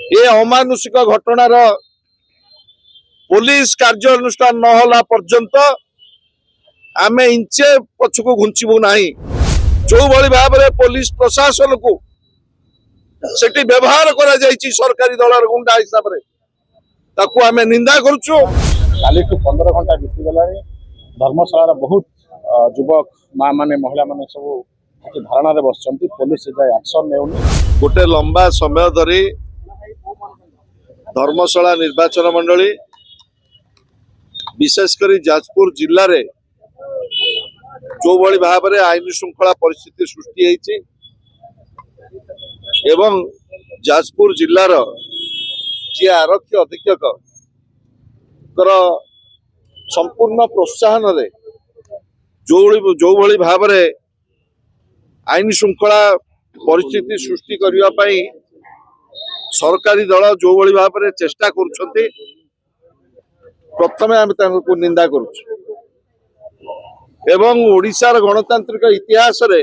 ए अमानुषिक घटनार police कार्यानुष्ठान नहला पर्यंत आमे इंचे पछकु घुंचबू नाही। जो भली भाव में पुलिस प्रशासन को सेठी व्यवहार करा जायछि सरकारी दलर गुंडा हिसाब रे ताकू आमे निंदा करछु। काली 15 घंटा बीती गलानी धर्मशाला बहुत युवक माँ माने महिला माने सब धारणा रे बसचंती पुलिस जाय एक्शन नेउनी। गोटे लंबा समय धरी धर्मशाला निर्वाचन मंडली विशेषकर जाजपुर जिल्ला रे जो भली भाव में आईन श्रृंखला परिस्थिति सृष्टि होती एवं जाजपुर जिल्लार जी आरक्षी अधीक्षक संपूर्ण प्रोत्साहन रे जो भली भाव में आईन श्रृंखला परिस्थिति सृष्टि करने पाई सरकारी दल जो भली भाव में चेष्टा करुछंती प्रथमे आम निंदा करुछु। एवं ओडिशार गणतांत्रिक इतिहास रे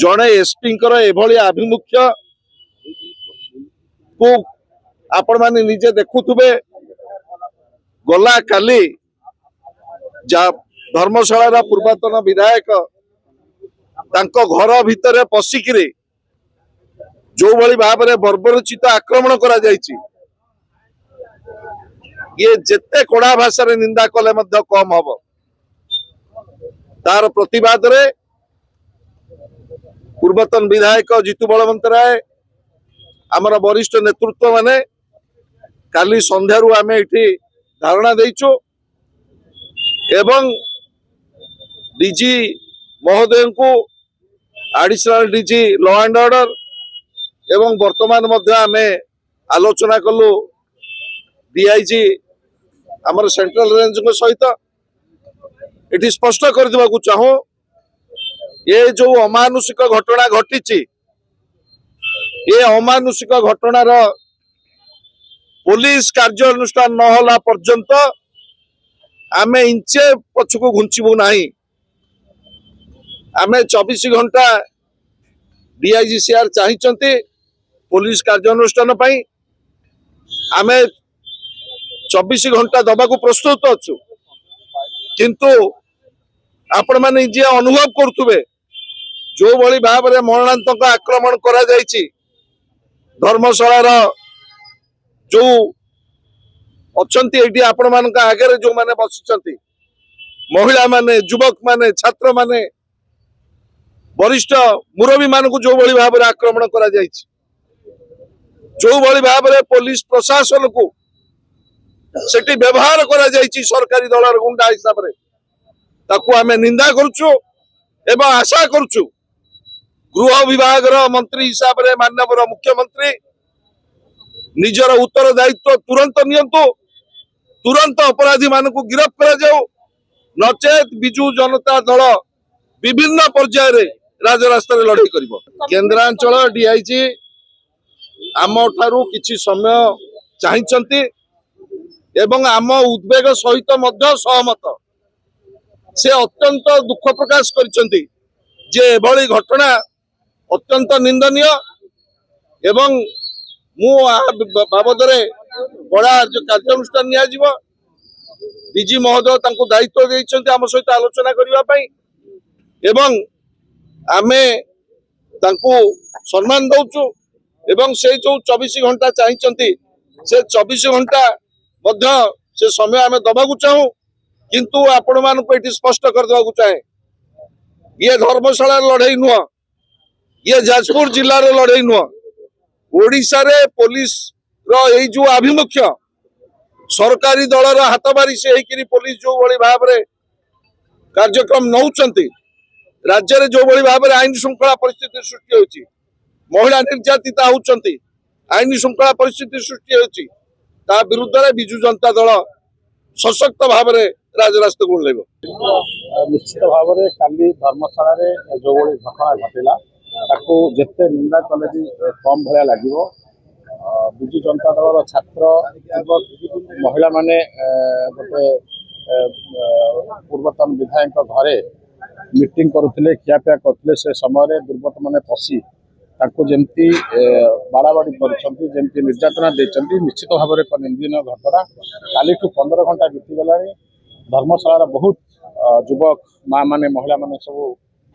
जड़े एसपी एभली आभिमुख्य को आपण माने निजे देखुथुबे। गला काली धर्मशाला पूर्वतन विधायक तांको घर भितर पशिकिरे जो भली भाव में बर्बरचित आक्रमण करा जायछि ये जेते कड़ा भाषा रे निंदा कले मध्य कम हबो। तार प्रतिवाद रे पूर्वतन विधायक जीतू बलवंत राय आमर वरिष्ठ नेतृत्व माने काली संध्यारू आमे इठी धारणा देइछु एवं डीजी महोदय को additional DG law and order एवं वर्तमान मध्य आमे आलोचना कलु डीआईजी आमर सेंट्रल रेंज को सहित ये स्पष्ट कर देवा चाहूँ ये जो अमानुषिक घटना घटी ये अमानुषिक घटनार पुलिस कार्यानुष्ठान नहला पर्यंत आमे इंचे पछकु घुंचबू नाही। आमे 24 घंटा डीआईजीसीआर चाहिए पुलिस कार्यानुष्ठान पाई आमे 24 घंटा दबाकू प्रस्तुत अच्छु किंतु आपण माने जे अनुभव करथुबे जो भली भाव में मरणांतक आक्रमण करा जायछि धर्मशाला जो अछंती एठी आपण मान आगे जो माने बसिचंती महिला माने युवक माने छात्र माने वरिष्ठ मुरबी मान को जो भली भाव में आक्रमण करा जायछि जो भली भाव में पुलिस प्रशासन को सेठी व्यवहार करा जायछि सरकारी दलर गुंडा हिसाब रे ताकू आमे निंदा करछु एवं आशा करछु गृह विभाग मंत्री हिसाब रे माननीय मुख्यमंत्री निजर उत्तरदायित्व तुरंत नियंतु तुरंत अपराधी मान को गिरफ्त करा जाऊ नचेत बिजू जनता दल विभिन्न पर्याय रे राजरास्ता रे लड़ाई करिवो। केंद्रांचल डीआईजी आम ठारू किछि समय चाहिचंती एवं आम उद्वेग सहित मध्य सहमत से अत्यंत दुख प्रकाश करिसेंती जे एभली घटना अत्यंत निंदनीय एवं मु बाबद रे बड़ा कार्यानुष्ठान निया जीवो। डीजी महोदय तांको दायित्व देइछंती आम सहित आलोचना करिवा पई एवं आमे तांको सम्मान दउछु एवं से जो 24 घंटा चाहिचंती से 24 घंटा मध्य से समय आमे दबाकू चाहू किंतु आपण मान को एठी स्पष्ट कर देवा चाहे ये धर्मशाला लड़ाई नुह ये जाजपुर जिल्लार लड़ाई नुह ओडिशा रे पुलिस रो ए जो आभिमुख्य सरकारी दलर हाथबारी से हेकिरी पुलिस जो भली भाव में कार्यक्रम नौचंती राज्य रे जो भली भाव में आईन श्रृंखला परिस्थिति सृष्टि होची महिला निर्यातिता होचंती आईन श्रृंखला परिस्थिति सृष्टि होची ता विरुद्ध रे बिजू जनता दल सशक्त भाव में राजरास्ता को लेबो। निश्चित भाव में काली धर्मशाला रे जो भली घटना घटिला ताको जेते निंदा कले भी कम भया लागिवो। बिजू जनता दल छात्र महिला माने गोटे पूर्वतन विधायक घरे मीटिंग करुले खियापिया करते से समय दुर्बृत्त मैंने पशि ତାଙ୍କୁ ଯେମିତି ବାଡ଼ାବାଡ଼ି କରିଛନ୍ତି, ଯେମିତି ନିର୍ଯାତନା ଦେଇଛନ୍ତି, ନିଶ୍ଚିତ ଭାବରେ ଏକ ନିନ୍ଦନୀୟ ଘଟଣା। କାଲିଠୁ 15 ଘଣ୍ଟା ବିତିଗଲାଣି। ଧର୍ମଶାଳାର ବହୁତ ଯୁବକ ମା ମାନେ ମହିଳା ମାନେ ସବୁ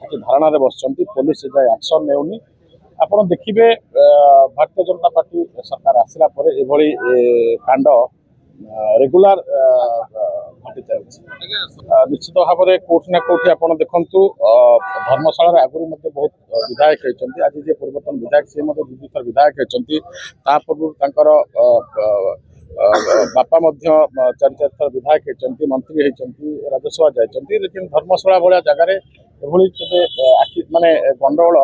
କିଛି ଧାରଣାରେ ବସିଛନ୍ତି। ପୋଲିସ ଯାଏ ଆକ୍ସନ ନେଉନି। ଆପଣ ଦେଖିବେ ଭାରତୀୟ ଜନତା ପାର୍ଟି ସରକାର ଆସିଲା ପରେ ଏଭଳି କାଣ୍ଡ ରେଗୁଲାର ଘଟି ଚାଲିଛି। ନିଶ୍ଚିତ ଭାବରେ କୋଉଠି ନା କୋଉଠି ଆପଣ ଦେଖନ୍ତୁ ଧର୍ମଶାଳାରେ ଆଗରୁ ମଧ୍ୟ ବହୁତ ବିଧାୟକ ହେଇଛନ୍ତି। ଆଜି ଯେ ପୂର୍ବତନ ବିଧାୟକ ସେ ମଧ୍ୟ 2 ଥର ବିଧାୟକ ହେଇଛନ୍ତି। ତା ପୂର୍ବରୁ ତାଙ୍କର ବାପା ମଧ୍ୟ 4 ଥର ବିଧାୟକ ହେଇଛନ୍ତି, ମନ୍ତ୍ରୀ ହେଇଛନ୍ତି, ରାଜ୍ୟସଭା ଯାଇଛନ୍ତି। ଲେକିନ ଧର୍ମଶାଳା ଭଳିଆ ଜାଗାରେ ଏଭଳି କେବେ ଆଖି ମାନେ ଗଣ୍ଡଗୋଳ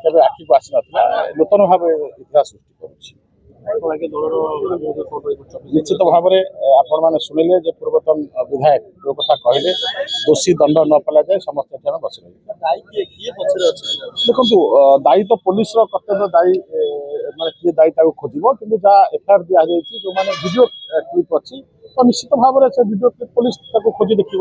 କେବେ ଆଖିକୁ ଆସିନଥିଲା। ନୂତନ ଭାବେ ଇତିହାସ ସୃଷ୍ଟି କରୁଛି। ନିଶ୍ଚିତ ଭାବରେ ଆପଣମାନେ ଶୁଣିଲେ ଯେ ପୂର୍ବତନ ବିଧାୟକ ଯୋଉ କଥା କହିଲେ, ଦୋଷୀ ଦଣ୍ଡ ନ ପାଇଲା ଯାଏ ସମସ୍ତେ ଏଠି ଆମେ ବସି ରହିବେ। ଦେଖନ୍ତୁ ଦାୟୀ ତ ପୋଲିସର କର୍ତ୍ତବ୍ୟ, ଦାୟୀ ମାନେ କିଏ ଦାୟୀ ତାକୁ ଖୋଜିବ। କିନ୍ତୁ ଯାହା ଏଫଆଇଆର ଦିଆଯାଇଛି, ଯୋଉମାନେ ଭିଡ଼ିଓ କ୍ଲିପ୍ ଅଛି ତ ନିଶ୍ଚିତ ଭାବରେ ସେ ଭିଡ଼ିଓ କ୍ଲିପ୍ ପୋଲିସ ତାକୁ ଖୋଜି ଦେଖିବ।